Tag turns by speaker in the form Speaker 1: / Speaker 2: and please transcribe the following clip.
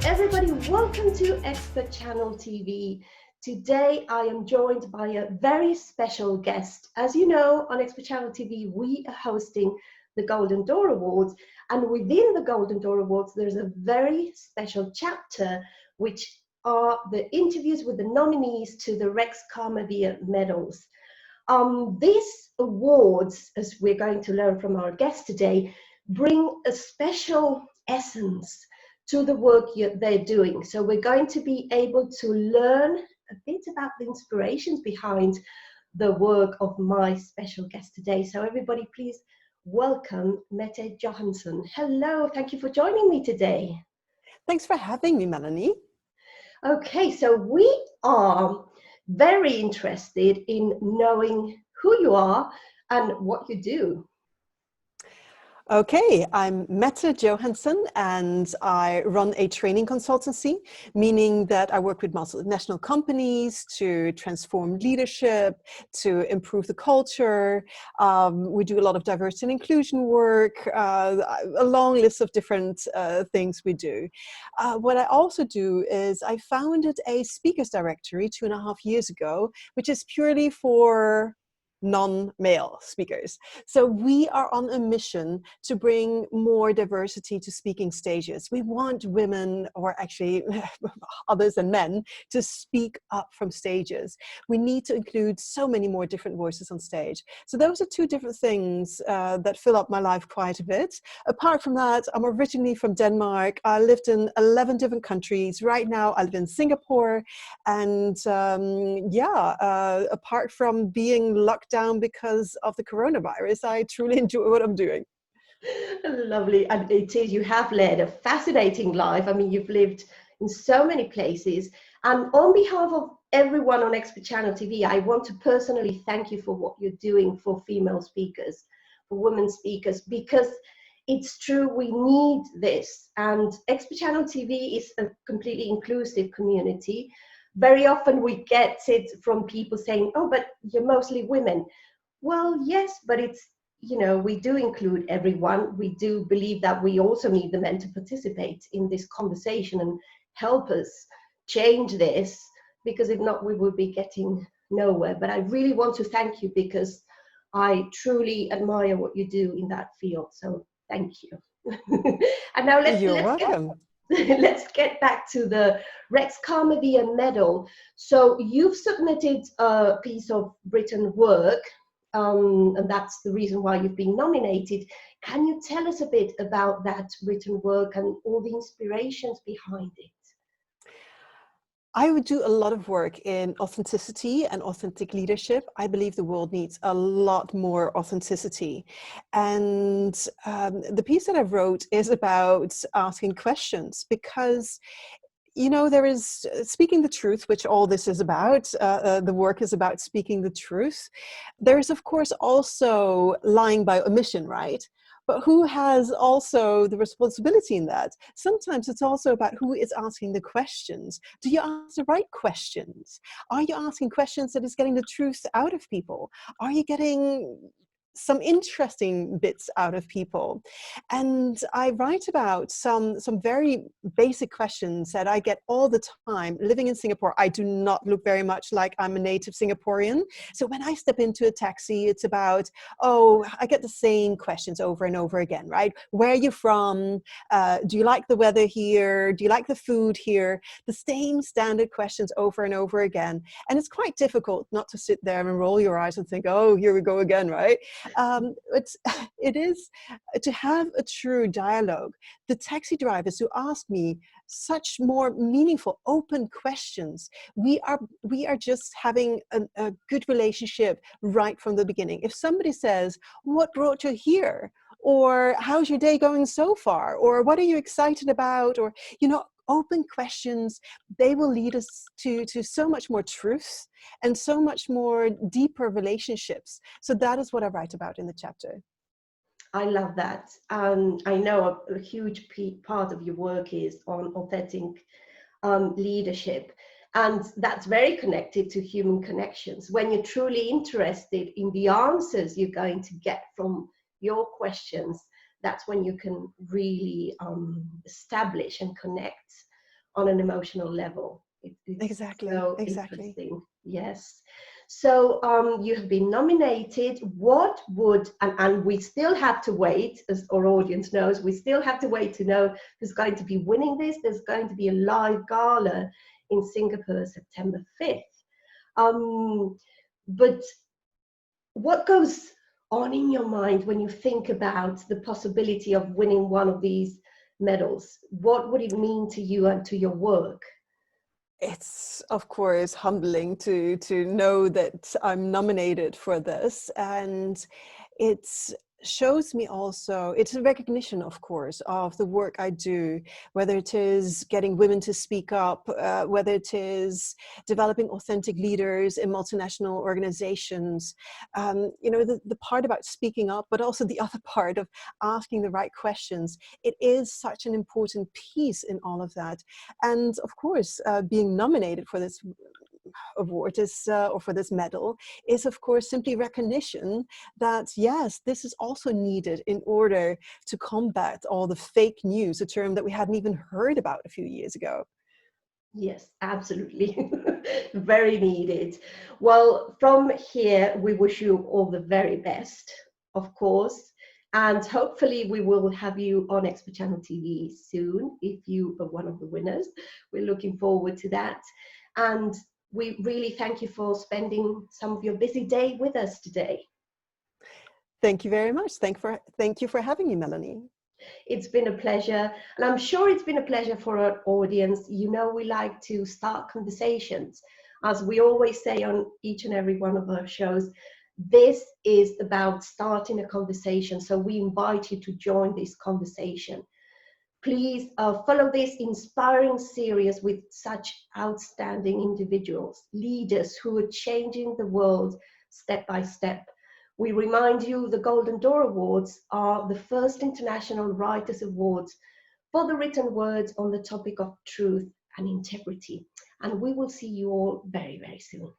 Speaker 1: everybody, welcome to Expert Channel TV. Today I am joined by a very special guest. As you know, on Expert Channel TV we are hosting the Golden Door Awards, and within the Golden Door Awards there's a very special chapter which are the interviews with the nominees to the Rex Karmaveer medals. These awards, as we're going to learn from our guest today, bring a special essence to the work they're doing. So we're going to be able to learn a bit about the inspirations behind the work of my special guest today. So everybody, please welcome Mette Johansson. Hello, thank you for joining me today.
Speaker 2: Thanks for having me, Melanie.
Speaker 1: Okay, so we are very interested in knowing who you are and what you do.
Speaker 2: Okay, I'm Mette Johansson and I run a training consultancy, meaning that I work with multinational companies to transform leadership, to improve the culture. We do a lot of diversity and inclusion work, a long list of different things we do. What I also do is I founded a speakers directory 2.5 years ago, which is purely for non-male speakers. So we are on a mission to bring more diversity to speaking stages. We want women, or actually others than men, to speak up from stages. We need to include so many more different voices on stage. So those are two different things that fill up my life quite a bit. Apart from that, I'm originally from Denmark. I lived in 11 different countries. Right now I live in Singapore, and apart from being locked down because of the coronavirus, I truly enjoy what I'm doing.
Speaker 1: Lovely. And it is, you have led a fascinating life. I mean, you've lived in so many places. And on behalf of everyone on Expert Channel TV, I want to personally thank you for what you're doing for female speakers, for women speakers, because it's true, we need this. And Expert Channel TV is a completely inclusive community. Very often we get it from people saying, oh, but you're mostly women. Well, yes, but it's, you know, we do include everyone. We do believe that we also need the men to participate in this conversation and help us change this, because if not, we would be getting nowhere. But I really want to thank you, because I truly admire what you do in that field. So thank you. And now
Speaker 2: You're welcome.
Speaker 1: Let's get back to the Rex Karmaveer medal. So you've submitted a piece of written work, and that's the reason why you've been nominated. Can you tell us a bit about that written work and all the inspirations behind it?
Speaker 2: I would do a lot of work in authenticity and authentic leadership. I believe the world needs a lot more authenticity. And the piece that I wrote is about asking questions, because you know, there is speaking the truth, which all this is about. The work is about speaking the truth. There is, of course, also lying by omission, right? But who has also the responsibility in that? Sometimes it's also about who is asking the questions. Do you ask the right questions? Are you asking questions that is getting the truth out of people? Are you getting some interesting bits out of people? And I write about some very basic questions that I get all the time. Living in Singapore, I do not look very much like I'm a native Singaporean. So when I step into a taxi, it's about, I get the same questions over and over again, right? Where are you from? Do you like the weather here? Do you like the food here? The same standard questions over and over again. And it's quite difficult not to sit there and roll your eyes and think, oh, here we go again, right? It is to have a true dialogue. The taxi drivers who ask me such more meaningful, open questions, we are just having a good relationship right from the beginning. If somebody says, what brought you here? Or how's your day going so far? Or what are you excited about? Or, you know, open questions, they will lead us to so much more truth and so much more deeper relationships. So that is what I write about in the chapter.
Speaker 1: I love that. I know a huge part of your work is on authentic leadership. And that's very connected to human connections. When you're truly interested in the answers you're going to get from your questions, that's when you can really establish and connect on an emotional level. It's
Speaker 2: Exactly,
Speaker 1: so
Speaker 2: exactly.
Speaker 1: interesting. Yes. So you have been nominated. What would, and we still have to wait, as our audience knows, we still have to wait to know who's going to be winning this. There's going to be a live gala in Singapore, September 5th. But what goes on in your mind when you think about the possibility of winning one of these medals? What would it mean to you and to your work?
Speaker 2: It's of course humbling to know that I'm nominated for this, and it shows me also, it's a recognition of course of the work I do, whether it is getting women to speak up, whether it is developing authentic leaders in multinational organizations, the part about speaking up, but also the other part of asking the right questions. It is such an important piece in all of that. And of course, being nominated for this award is, or for this medal, is of course simply recognition that yes, this is also needed in order to combat all the fake news, a term that we hadn't even heard about a few years ago.
Speaker 1: Yes, absolutely. Very needed. Well, from here, we wish you all the very best, of course. And hopefully, we will have you on Expert Channel TV soon if you are one of the winners. We're looking forward to that. And we really thank you for spending some of your busy day with us today.
Speaker 2: Thank you very much. Thank you for having me, Melanie.
Speaker 1: It's been a pleasure, and I'm sure it's been a pleasure for our audience. You know, we like to start conversations. As we always say on each and every one of our shows, this is about starting a conversation. So we invite you to join this conversation. Please follow this inspiring series with such outstanding individuals, leaders who are changing the world step by step. We remind you the Golden Door Awards are the first international writers' awards for the written words on the topic of truth and integrity. And we will see you all very, very soon.